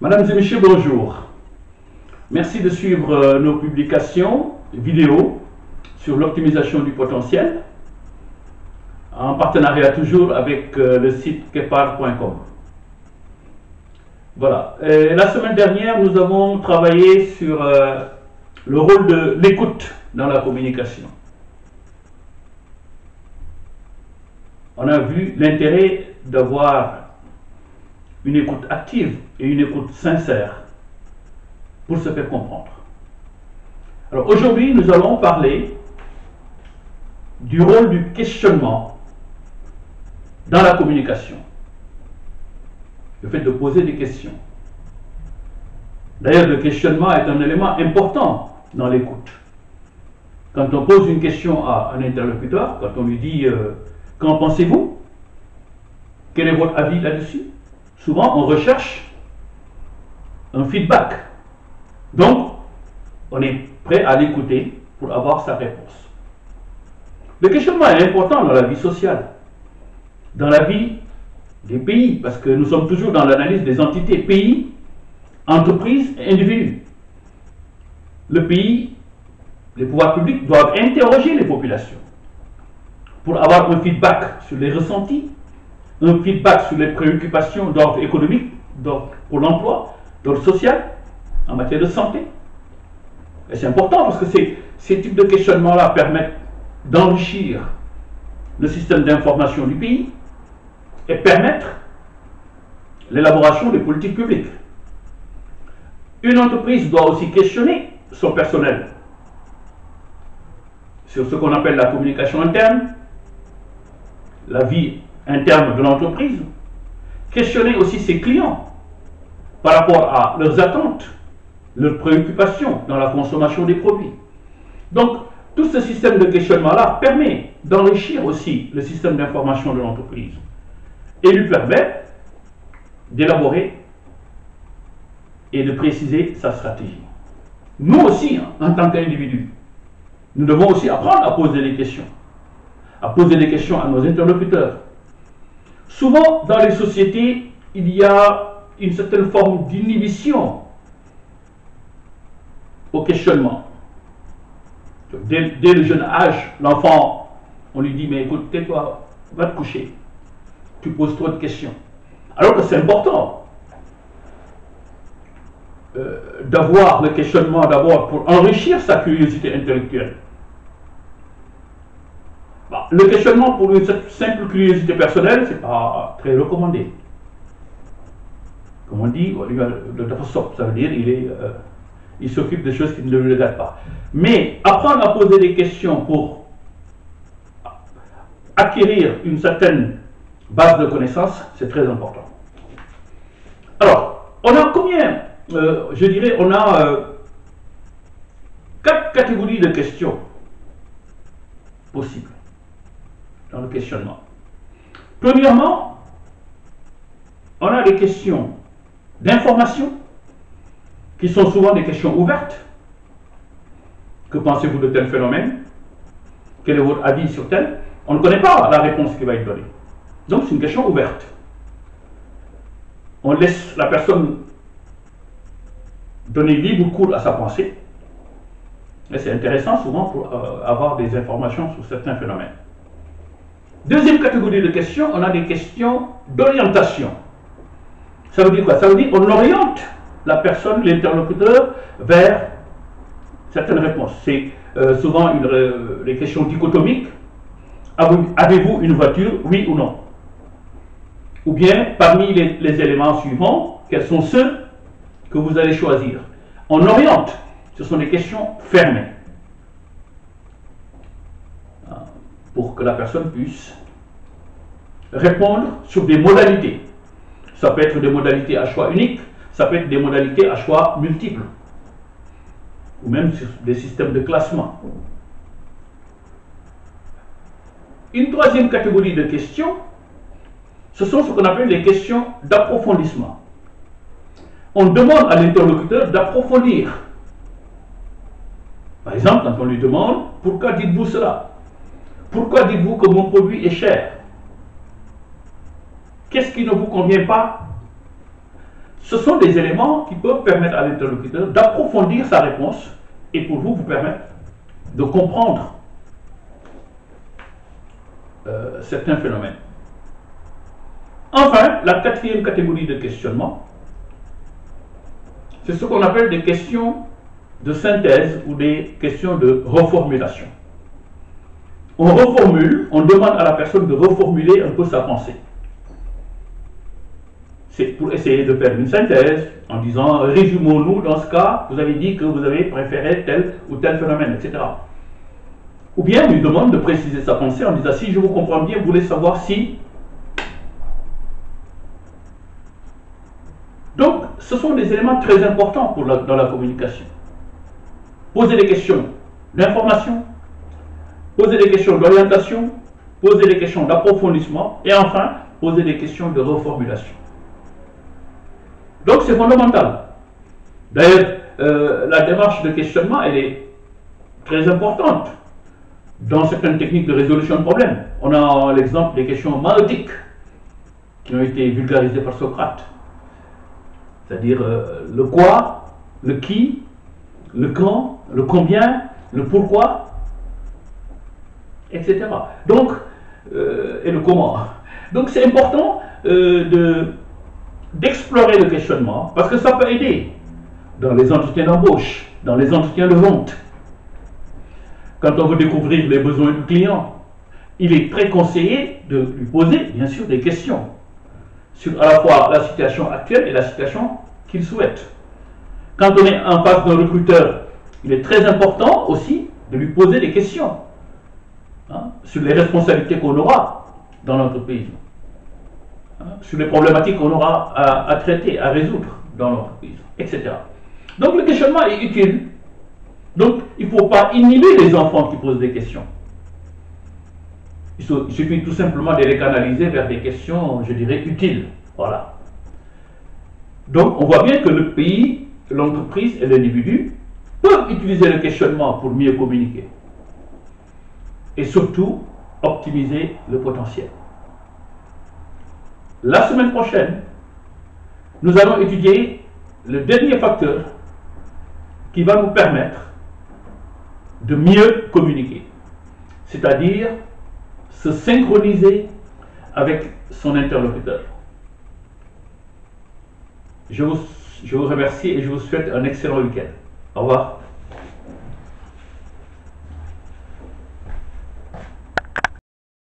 Mesdames et messieurs, bonjour. Merci de suivre nos publications vidéo sur l'optimisation du potentiel, en partenariat toujours avec le site kepar.com. Voilà. La semaine dernière, nous avons travaillé sur le rôle de l'écoute dans la communication. On a vu l'intérêt d'avoir une écoute active et une écoute sincère pour se faire comprendre. Alors aujourd'hui, nous allons parler du rôle du questionnement dans la communication. Le fait de poser des questions. D'ailleurs, le questionnement est un élément important dans l'écoute. Quand on pose une question à un interlocuteur, quand on lui dit « Qu'en pensez-vous? Quel est votre avis là-dessus ?» Souvent, on recherche un feedback. Donc, on est prêt à l'écouter pour avoir sa réponse. Le questionnement est important dans la vie sociale, dans la vie des pays, parce que nous sommes toujours dans l'analyse des entités, pays, entreprises et individus. Le pays, les pouvoirs publics doivent interroger les populations pour avoir un feedback sur les ressentis, un feedback sur les préoccupations d'ordre économique, pour l'emploi, d'ordre social, en matière de santé. Et c'est important parce que ces types de questionnements-là permettent d'enrichir le système d'information du pays et permettre l'élaboration des politiques publiques. Une entreprise doit aussi questionner son personnel sur ce qu'on appelle la communication interne, la vie interne de l'entreprise, questionner aussi ses clients par rapport à leurs attentes, leurs préoccupations dans la consommation des produits. Donc, tout ce système de questionnement-là permet d'enrichir aussi le système d'information de l'entreprise et lui permet d'élaborer et de préciser sa stratégie. Nous aussi, en tant qu'individus, nous devons aussi apprendre à poser des questions à nos interlocuteurs. Souvent, dans les sociétés, il y a une certaine forme d'inhibition au questionnement. Dès le jeune âge, l'enfant, on lui dit, mais écoute, tais-toi, va te coucher. Tu poses trop de questions. Alors que c'est important d'avoir le questionnement d'abord pour enrichir sa curiosité intellectuelle. Le questionnement pour une simple curiosité personnelle, ce n'est pas très recommandé. Comme on dit, le ça veut dire il s'occupe de choses qui ne le regardent pas. Mais apprendre à poser des questions pour acquérir une certaine base de connaissances, c'est très important. Alors, on a combien, je dirais, on a 4 catégories de questions possibles dans le questionnement. Premièrement, on a des questions d'information qui sont souvent des questions ouvertes. Que pensez-vous de tel phénomène? Quel est votre avis sur tel? On ne connaît pas la réponse qui va être donnée. Donc c'est une question ouverte. On laisse la personne donner libre cours à sa pensée. Et c'est intéressant souvent pour avoir des informations sur certains phénomènes. Deuxième catégorie de questions, on a des questions d'orientation. Ça veut dire quoi? Ça veut dire qu'on oriente la personne, l'interlocuteur, vers certaines réponses. C'est souvent les questions dichotomiques. Avez-vous une voiture, oui ou non? Ou bien, parmi les éléments suivants, quels sont ceux que vous allez choisir? On oriente. Ce sont des questions fermées, pour que la personne puisse répondre sur des modalités. Ça peut être des modalités à choix unique, ça peut être des modalités à choix multiples, ou même sur des systèmes de classement. Une troisième catégorie de questions, ce sont ce qu'on appelle les questions d'approfondissement. On demande à l'interlocuteur d'approfondir. Par exemple, quand on lui demande « Pourquoi dites-vous cela? Pourquoi dites-vous que mon produit est cher? Qu'est-ce qui ne vous convient pas ce sont des éléments qui peuvent permettre à l'interlocuteur d'approfondir sa réponse et pour vous permettre de comprendre certains phénomènes. Enfin, la quatrième catégorie de questionnement, c'est ce qu'on appelle des questions de synthèse ou des questions de reformulation. On reformule, on demande à la personne de reformuler un peu sa pensée. C'est pour essayer de faire une synthèse en disant, résumons-nous dans ce cas, vous avez dit que vous avez préféré tel ou tel phénomène, etc. Ou bien on lui demande de préciser sa pensée en disant, si je vous comprends bien, vous voulez savoir si... Donc, ce sont des éléments très importants dans la communication. Poser des questions d'information, poser des questions d'orientation, poser des questions d'approfondissement et enfin, poser des questions de reformulation. Donc, c'est fondamental. D'ailleurs, la démarche de questionnement, elle est très importante dans certaines techniques de résolution de problèmes. On a l'exemple des questions maïotiques qui ont été vulgarisées par Socrate. C'est-à-dire le quoi, le qui, le quand, le combien, le pourquoi, etc. Donc, et le comment. Donc c'est important d'explorer le questionnement parce que ça peut aider dans les entretiens d'embauche, dans les entretiens de vente. Quand on veut découvrir les besoins du client, il est très conseillé de lui poser, bien sûr, des questions sur à la fois la situation actuelle et la situation qu'il souhaite. Quand on est en face d'un recruteur, il est très important aussi de lui poser des questions sur les responsabilités qu'on aura dans l'entreprise, sur les problématiques qu'on aura à traiter, à résoudre dans l'entreprise, etc. Donc le questionnement est utile. Donc il ne faut pas inhiber les enfants qui posent des questions. Il suffit tout simplement de les canaliser vers des questions, je dirais, utiles. Voilà. Donc, on voit bien que le pays, l'entreprise et l'individu peuvent utiliser le questionnement pour mieux communiquer. Et surtout, optimiser le potentiel. La semaine prochaine, nous allons étudier le dernier facteur qui va nous permettre de mieux communiquer. C'est-à-dire se synchroniser avec son interlocuteur. Je vous remercie et je vous souhaite un excellent week-end. Au revoir.